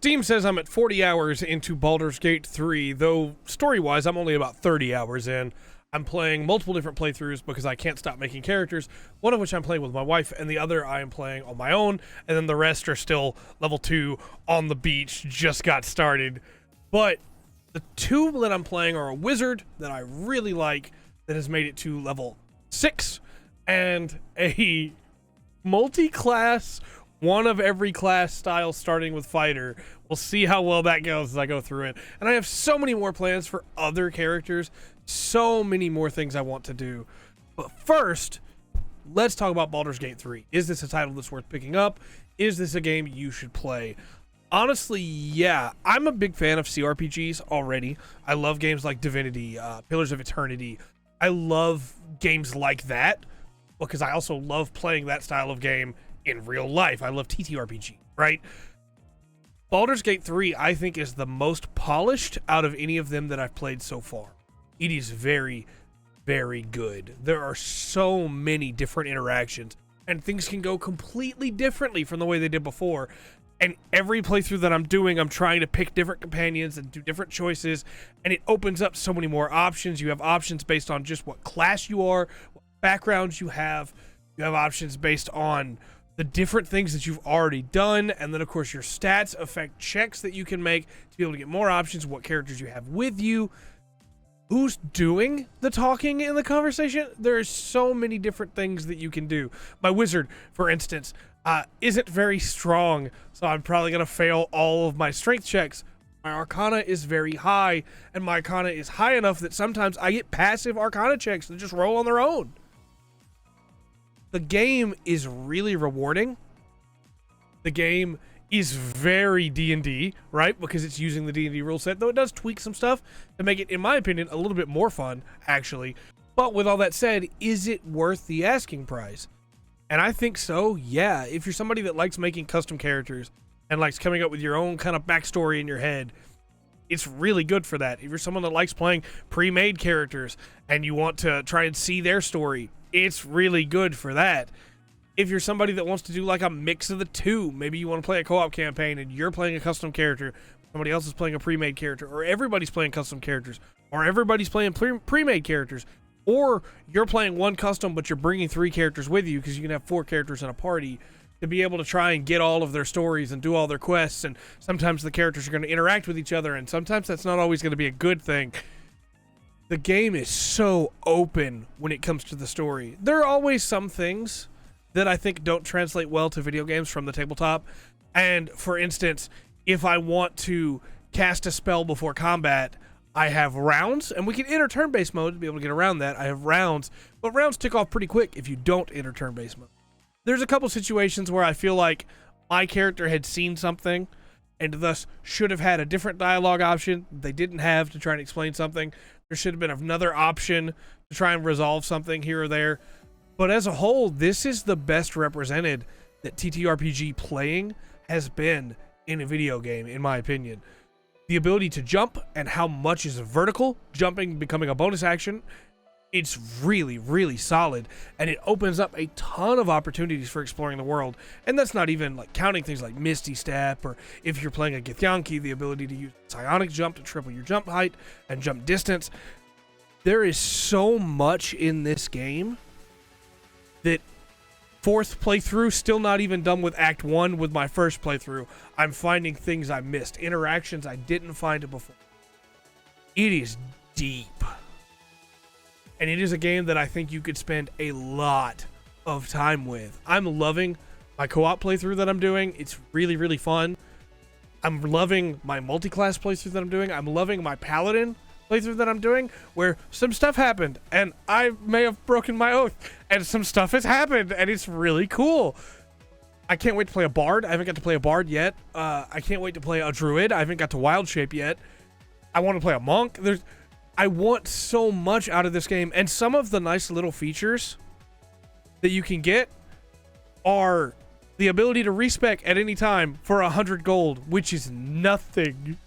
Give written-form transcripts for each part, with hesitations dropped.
Steam says I'm at 40 hours into Baldur's Gate 3, though story-wise I'm only about 30 hours in. I'm playing multiple different playthroughs because I can't stop making characters, one of which I'm playing with my wife, and the other I am playing on my own, and then the rest are still level 2 on the beach, just got started. But the two that I'm playing are a wizard that I really like that has made it to level 6, and a multi-class, one of every class style starting with fighter. We'll see how well that goes as I go through it. And I have so many more plans for other characters, so many more things I want to do. But first, let's talk about Baldur's Gate 3. Is this a title that's worth picking up? Is this a game you should play? Honestly, yeah. I'm a big fan of CRPGs already. I love games like Divinity, Pillars of Eternity. I love games like that because I also love playing that style of game in real life. I love TTRPG, right? Baldur's Gate 3, I think, is the most polished out of any of them that I've played so far. It is very, very good. There are so many different interactions, and things can go completely differently from the way they did before. And every playthrough that I'm doing, I'm trying to pick different companions and do different choices, and it opens up so many more options. You have options based on just what class you are, what backgrounds you have. You have options based on the different things that you've already done, and then of course your stats affect checks that you can make to be able to get more options, what characters you have with you, who's doing the talking in the conversation. There's so many different things that you can do. My wizard, for instance, isn't very strong, so I'm probably going to fail all of my strength checks. My arcana is very high, and my arcana is high enough that sometimes I get passive arcana checks that just roll on their own. The game is really rewarding. The game is very D&D, right? Because it's using the D&D rule set, though it does tweak some stuff to make it, in my opinion, a little bit more fun, actually. But with all that said, is it worth the asking price? And I think so, yeah. If you're somebody that likes making custom characters and likes coming up with your own kind of backstory in your head, it's really good for that. If you're someone that likes playing pre-made characters and you want to try and see their story, it's really good for that. If you're somebody that wants to do like a mix of the two, maybe you want to play a co-op campaign and you're playing a custom character, somebody else is playing a pre-made character, or everybody's playing custom characters, or everybody's playing pre-made characters, or you're playing one custom but you're bringing 3 characters with you because you can have 4 characters in a party to be able to try and get all of their stories and do all their quests, and sometimes the characters are going to interact with each other, and sometimes that's not always going to be a good thing. The game is so open when it comes to the story. There are always some things that I think don't translate well to video games from the tabletop. And for instance, if I want to cast a spell before combat, I have rounds, and we can enter turn-based mode to be able to get around that. I have rounds, but rounds tick off pretty quick if you don't enter turn-based mode. There's a couple situations where I feel like my character had seen something and thus should have had a different dialogue option they didn't have to try and explain something. There should have been another option to try and resolve something here or there. But as a whole, this is the best represented that TTRPG playing has been in a video game, in my opinion. The ability to jump and how much is vertical, jumping becoming a bonus action, it's really, really solid. And it opens up a ton of opportunities for exploring the world. And that's not even like counting things like Misty Step, or if you're playing a Githyanki, the ability to use psionic jump to triple your jump height and jump distance. There is so much in this game that 4th playthrough, still not even done with Act 1 with my first playthrough, I'm finding things I missed, interactions I didn't find before. It is deep. And it is a game that I think you could spend a lot of time with. I'm loving my co-op playthrough that I'm doing. It's really, really fun. I'm loving my multi-class playthrough that I'm doing. I'm loving my paladin playthrough that I'm doing, where some stuff happened and I may have broken my oath and some stuff has happened, and it's really cool. I can't wait to play a bard. I haven't got to play a bard yet. I can't wait to play a druid. I haven't got to wild shape yet. I want to play a monk. I want so much out of this game, and some of the nice little features that you can get are the ability to respec at any time for 100 gold, which is nothing.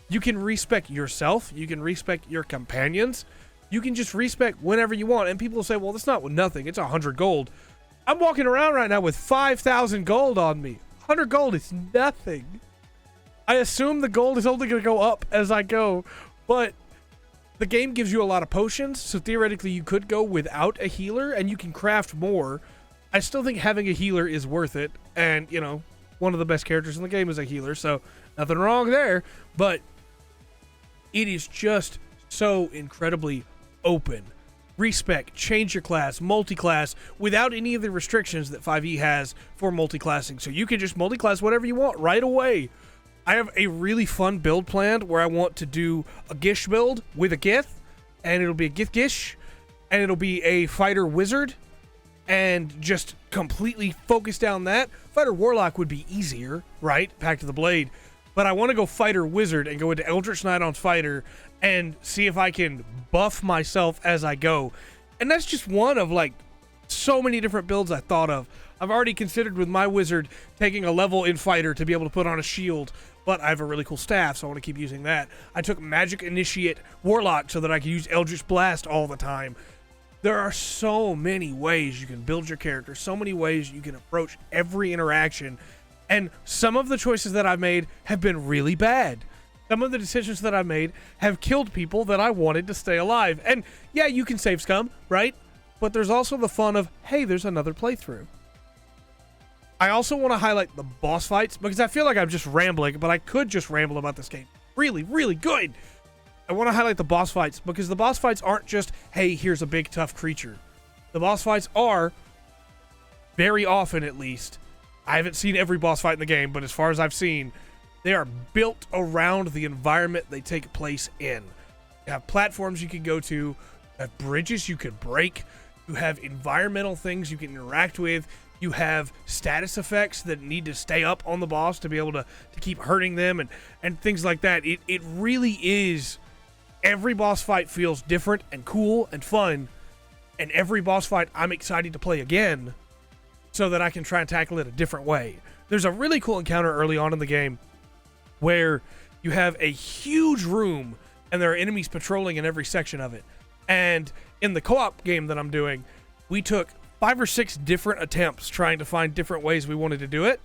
You can respec yourself. You can respec your companions. You can just respec whenever you want. And people will say, well, that's not nothing. It's 100 gold. I'm walking around right now with 5,000 gold on me. 100 gold is nothing. I assume the gold is only going to go up as I go, but the game gives you a lot of potions, so theoretically you could go without a healer, and you can craft more. I still think having a healer is worth it, and, you know, one of the best characters in the game is a healer, so nothing wrong there, but it is just so incredibly open. Respec, change your class, multi-class, without any of the restrictions that 5e has for multi-classing, so you can just multi-class whatever you want right away. I have a really fun build planned where I want to do a Gish build with a Gith, and it'll be a Gith Gish, and it'll be a fighter wizard, and just completely focus down that. Fighter Warlock would be easier, right? Pact of the Blade. But I want to go fighter wizard and go into Eldritch Knight on fighter and see if I can buff myself as I go. And that's just one of like so many different builds I thought of. I've already considered with my wizard taking a level in fighter to be able to put on a shield, but I have a really cool staff, so I want to keep using that. I took Magic Initiate Warlock so that I could use Eldritch Blast all the time. There are so many ways you can build your character, so many ways you can approach every interaction, and some of the choices that I've made have been really bad. Some of the decisions that I've made have killed people that I wanted to stay alive. And yeah, you can save scum, right? But there's also the fun of, hey, there's another playthrough. I also want to highlight the boss fights, because I feel like I'm just rambling, but I could just ramble about this game. Really, really good. I want to highlight the boss fights, because the boss fights aren't just, hey, here's a big tough creature. The boss fights are, very often at least, I haven't seen every boss fight in the game, but as far as I've seen, they are built around the environment they take place in. You have platforms you can go to, you have bridges you can break, you have environmental things you can interact with, you have status effects that need to stay up on the boss to be able to keep hurting them, and things like that. It really is. Every boss fight feels different and cool and fun, and every boss fight I'm excited to play again so that I can try and tackle it a different way. There's a really cool encounter early on in the game where you have a huge room and there are enemies patrolling in every section of it. And in the co-op game that I'm doing, we took 5 or 6 different attempts trying to find different ways we wanted to do it.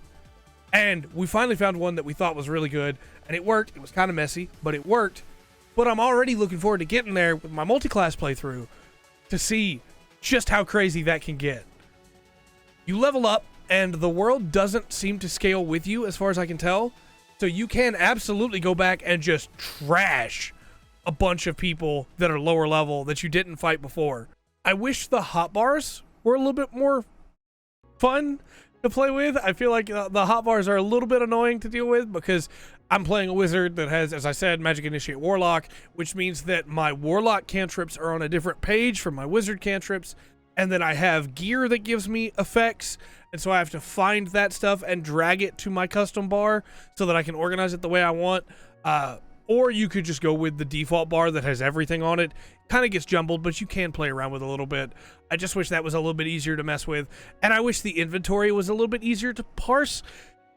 And we finally found one that we thought was really good, and it worked. It was kind of messy, but it worked. But I'm already looking forward to getting there with my multi-class playthrough to see just how crazy that can get. You level up, and the world doesn't seem to scale with you as far as I can tell. So you can absolutely go back and just trash a bunch of people that are lower level that you didn't fight before. I wish the hotbars were a little bit more fun to play with. I feel like the hotbars are a little bit annoying to deal with because I'm playing a wizard that has, as I said, Magic Initiate Warlock, which means that my Warlock cantrips are on a different page from my wizard cantrips, and then I have gear that gives me effects, and so I have to find that stuff and drag it to my custom bar so that I can organize it the way I want. Or you could just go with the default bar that has everything on it. Kind of gets jumbled, but you can play around with a little bit. I just wish that was a little bit easier to mess with. And I wish the inventory was a little bit easier to parse.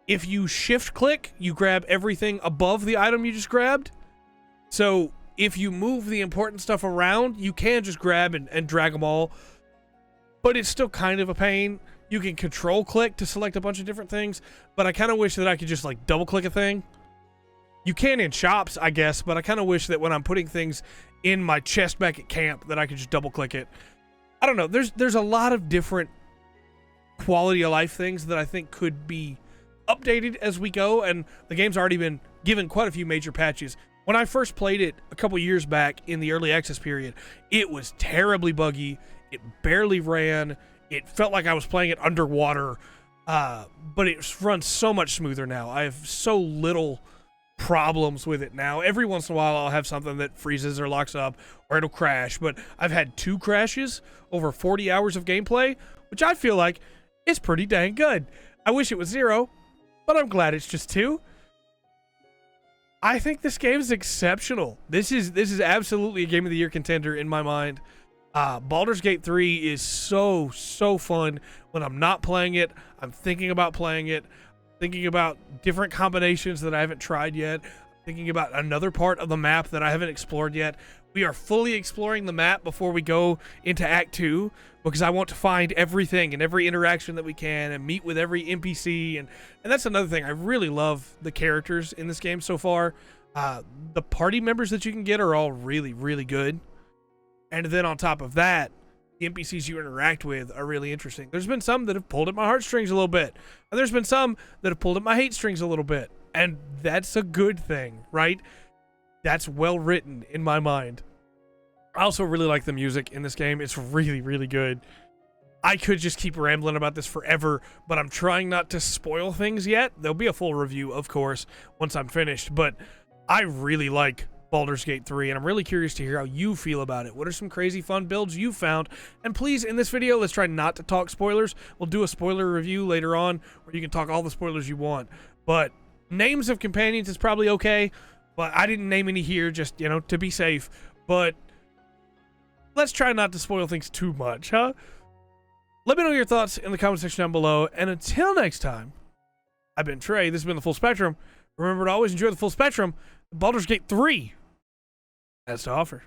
If you shift click, you grab everything above the item you just grabbed. So if you move the important stuff around, you can just grab and drag them all. But it's still kind of a pain. You can control click to select a bunch of different things, but I kind of wish that I could just like double click a thing. You can in shops, I guess, but I kind of wish that when I'm putting things in my chest back at camp that I could just double click it. I don't know. There's a lot of different quality of life things that I think could be updated as we go, and the game's already been given quite a few major patches. When I first played it a couple years back in the early access period, it was terribly buggy. It barely ran. It felt like I was playing it underwater, but it runs so much smoother now. I have so little problems with it now. Every once in a while I'll have something that freezes or locks up or it'll crash, but I've had 2 crashes over 40 hours of gameplay, which I feel like is pretty dang good. I wish it was 0, but I'm glad it's just 2. I think this game is exceptional. This is absolutely a Game of the Year contender in my mind. Baldur's Gate 3 is so fun. When I'm not playing it, I'm thinking about playing it, thinking about different combinations that I haven't tried yet, thinking about another part of the map that I haven't explored yet. We are fully exploring the map before we go into Act 2 because I want to find everything and every interaction that we can and meet with every NPC. And that's another thing. I really love the characters in this game so far. The party members that you can get are all really, really good. And then on top of that, the NPCs you interact with are really interesting. There's been some that have pulled at my heartstrings a little bit. And there's been some that have pulled at my hate strings a little bit. And that's a good thing, right? That's well written in my mind. I also really like the music in this game. It's really, really good. I could just keep rambling about this forever, but I'm trying not to spoil things yet. There'll be a full review, of course, once I'm finished. But I really like Baldur's Gate 3, and I'm really curious to hear how you feel about it. What are some crazy fun builds you found? And please, in this video, let's try not to talk spoilers. We'll do a spoiler review later on where you can talk all the spoilers you want. But names of companions is probably okay, but I didn't name any here just, you know, to be safe. But let's try not to spoil things too much, huh? Let me know your thoughts in the comment section down below. And until next time, I've been Trey. This has been The Full Spectrum. Remember to always enjoy the full spectrum. Baldur's Gate 3 has to offer.